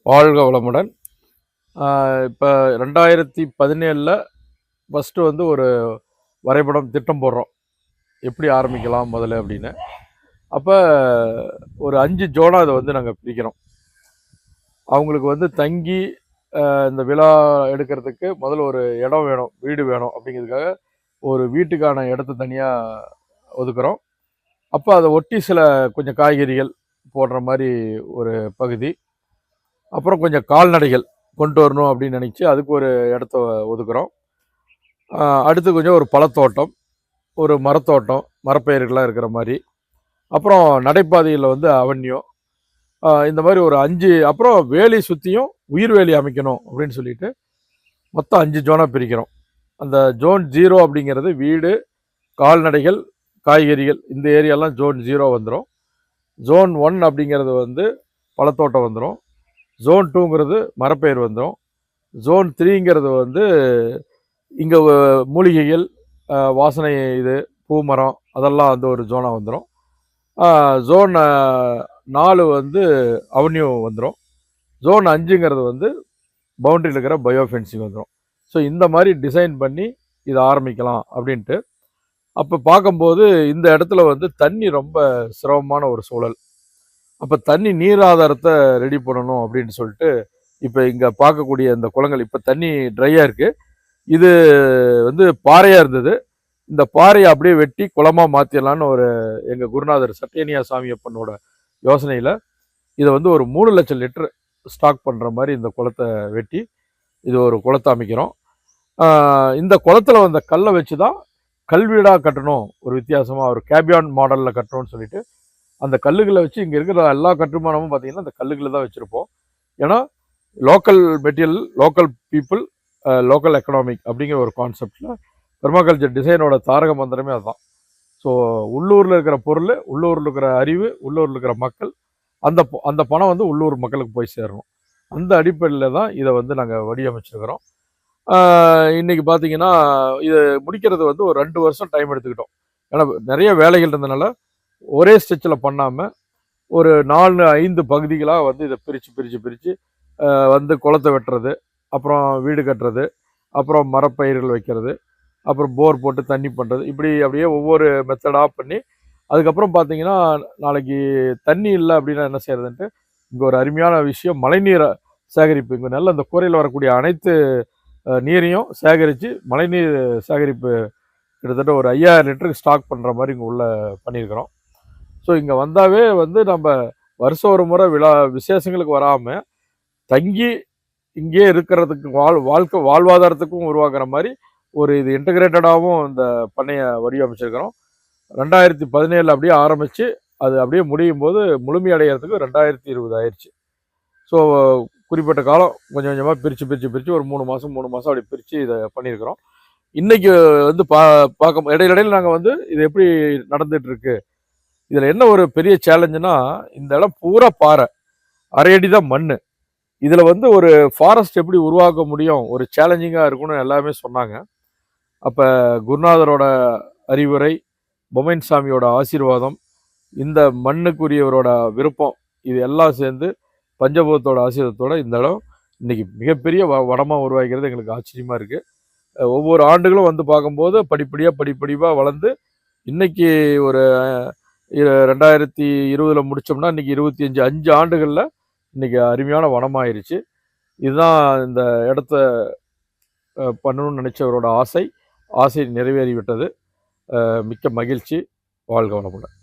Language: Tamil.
வாழ்க வளமுடன். இப்போ 2017ல் ஃபஸ்ட்டு வந்து ஒரு வரைபடம் திட்டம் போடுறோம். எப்படி ஆரம்பிக்கலாம் முதல்ல அப்படின்னு. அப்போ ஒரு 5 ஜோனாக அதை வந்து நாங்கள் பிரிக்கிறோம். அவங்களுக்கு வந்து தங்கி இந்த விழா எடுக்கிறதுக்கு முதல்ல ஒரு இடம் வேணும், வீடு வேணும் அப்படிங்கிறதுக்காக ஒரு வீட்டுக்கான இடத்த தனியாக ஒதுக்குறோம். அப்போ அதை ஒட்டி சில கொஞ்சம் காய்கறிகள் போடுற மாதிரி ஒரு பகுதி, அப்புறம் கொஞ்சம் கால்நடைகள் கொண்டு வரணும் அப்படின்னு நினச்சி அதுக்கு ஒரு இடத்த ஒதுக்குறோம். அடுத்து கொஞ்சம் ஒரு பழத்தோட்டம், ஒரு மரத்தோட்டம், மரப்பயிர்கள்லாம் இருக்கிற மாதிரி, அப்புறம் நடைபாதையில் வந்து அவன்யூ, இந்த மாதிரி ஒரு 5, அப்புறம் வேலி சுற்றியும் உயிர் வேலி அமைக்கணும் அப்படின்னு சொல்லிட்டு மொத்தம் 5 ஜோனாக பிரிக்கிறோம். அந்த ஜோன் 0 அப்படிங்கிறது வீடு, கால்நடைகள், காய்கறிகள், இந்த ஏரியாலாம் ஜோன் 0 வந்துடும். ஜோன் 1 அப்படிங்கிறது வந்து பழத்தோட்டம் வந்துடும். ஜோன் 2ங்கிறது மரப்பயிர் வந்துடும். ஜோன் 3ங்கிறது வந்து இங்கே மூலிகைகள், வாசனை, இது பூமரம், அதெல்லாம் வந்து ஒரு ஜோனாக வந்துடும். ஜோன் 4 வந்து அவென்யூ வந்துடும். ஜோன் 5ங்கிறது வந்து பவுண்டரியில் இருக்கிற பயோஃபென்சிங் வந்துடும். ஸோ இந்த மாதிரி டிசைன் பண்ணி இதை ஆரம்பிக்கலாம் அப்படின்ட்டு. அப்போ பார்க்கும்போது இந்த இடத்துல வந்து தண்ணி ரொம்ப சிரமமான ஒரு சூழல். அப்போ தண்ணி நீர் ஆதாரத்தை ரெடி பண்ணணும் அப்படின்னு சொல்லிட்டு இப்போ இங்கே பார்க்கக்கூடிய இந்த குளங்கள் இப்போ தண்ணி ட்ரையாக இருக்குது. இது வந்து பாறையாக இருந்தது. இந்த பாறையை அப்படியே வெட்டி குளமாக மாற்றிடலான்னு ஒரு எங்கள் குருநாதர் சட்டேனியா சாமியப்பனோட யோசனையில் இதை வந்து ஒரு 3 லட்சம் லிட்டர் ஸ்டாக் பண்ணுற மாதிரி இந்த குளத்தை வெட்டி இது ஒரு குளத்தை அமைக்கிறோம். இந்த குளத்தில் வந்த கல்லை வச்சு தான் கல்வீடாக கட்டணும், ஒரு வித்தியாசமாக ஒரு கேபியான் மாடலில் கட்டணும்னு சொல்லிட்டு அந்த கல்லுகளை வச்சு இங்கே இருக்கிற எல்லா கட்டுமானமும் பார்த்திங்கன்னா அந்த கல்லுகளை தான் வச்சுருப்போம். ஏன்னா local material, local people, local economic அப்படிங்கிற ஒரு கான்செப்டில் பெர்மாகல்ச்சர் டிசைனோட தாரக மந்திரமே அதுதான். ஸோ உள்ளூரில் இருக்கிற பொருள், உள்ளூரில் இருக்கிற அறிவு, உள்ளூரில் இருக்கிற மக்கள், அந்த பணம் வந்து உள்ளூர் மக்களுக்கு போய் சேரணும். அந்த அடிப்படையில் தான் இதை வந்து நாங்கள் வடிவமைச்சிருக்கிறோம். இன்றைக்கி பார்த்திங்கன்னா இதை முடிக்கிறது வந்து ஒரு 2 வருஷம் டைம் எடுத்துக்கிட்டோம். ஏன்னா நிறைய வேலைகள் இருந்தனால ஒரே ஸ்டெச்சில் பண்ணாமல் ஒரு 4-5 பகுதிகளாக வந்து இதை பிரித்து வந்து குளத்தை வெட்டுறது, அப்புறம் வீடு கட்டுறது, அப்புறம் மரப்பயிர்கள் வைக்கிறது, அப்புறம் போர் போட்டு தண்ணி பண்ணுறது, இப்படி அப்படியே ஒவ்வொரு மெத்தடாக பண்ணி அதுக்கப்புறம் பார்த்திங்கன்னா நாளைக்கு தண்ணி இல்லை அப்படின்னா என்ன செய்கிறதுன்ட்டு இங்கே ஒரு அருமையான விஷயம், மழைநீரை சேகரிப்பு. இங்கே நல்ல இந்த கூரையில் வரக்கூடிய அனைத்து நீரையும் சேகரித்து மழைநீர் சேகரிப்பு கிட்டத்தட்ட ஒரு 5000 லிட்டருக்கு ஸ்டாக் பண்ணுற மாதிரி இங்கே உள்ள பண்ணியிருக்கிறோம். ஸோ இங்கே வந்தாவே வந்து நம்ம வருஷம் ஒரு முறை விழா விசேஷங்களுக்கு வராமல் தங்கி இங்கே இருக்கிறதுக்கு வாழ்வாதாரத்துக்கும் உருவாக்குற மாதிரி ஒரு இது இன்டகிரேட்டடாகவும் இந்த பண்ணையை வடிவமைச்சிருக்கிறோம். 2017 அப்படியே ஆரம்பித்து அது அப்படியே முடியும் போது முழுமையடைகிறதுக்கு 2020 ஆயிடுச்சு. ஸோ குறிப்பிட்ட காலம் கொஞ்சம் கொஞ்சமாக பிரித்து ஒரு 3 மாதம் அப்படி பிரித்து இதை பண்ணியிருக்கிறோம். இன்றைக்கி வந்து பார்க்க இடையிடையில் நாங்கள் வந்து இது எப்படி நடந்துகிட்ருக்கு, இதில் என்ன ஒரு பெரிய சேலஞ்சுனா இந்த இடம் பூரா பாறை, 1/2 அடி தான் மண். இதில் வந்து ஒரு ஃபாரஸ்ட் எப்படி உருவாக்க முடியும், ஒரு சேலஞ்சிங்காக இருக்கும்னு எல்லாமே சொன்னாங்க. அப்போ குருநாதரோட அறிவுரை, பொம்மைன் சாமியோட ஆசீர்வாதம், இந்த மண்ணுக்குரியவரோட விருப்பம், இது எல்லாம் சேர்ந்து பஞ்சபூதத்தோட ஆசீர்வாதத்தோட இந்த இடம் இன்றைக்கி மிகப்பெரிய வடமாக உருவாக்கிறது எங்களுக்கு ஆச்சரியமாக இருக்குது. ஒவ்வொரு ஆண்டுகளும் வந்து பார்க்கும்போது படிப்படியாக வளர்ந்து இன்றைக்கி ஒரு 2020 முடித்தோம்னா இன்றைக்கி 5 ஆண்டுகளில் இன்றைக்கி அருமையான வனமாயிருச்சு. இதுதான் இந்த இடத்த பண்ணணும்னு நினச்சவரோட ஆசை நிறைவேறிவிட்டது. மிக்க மகிழ்ச்சி. வாழ்க வளமுடன்.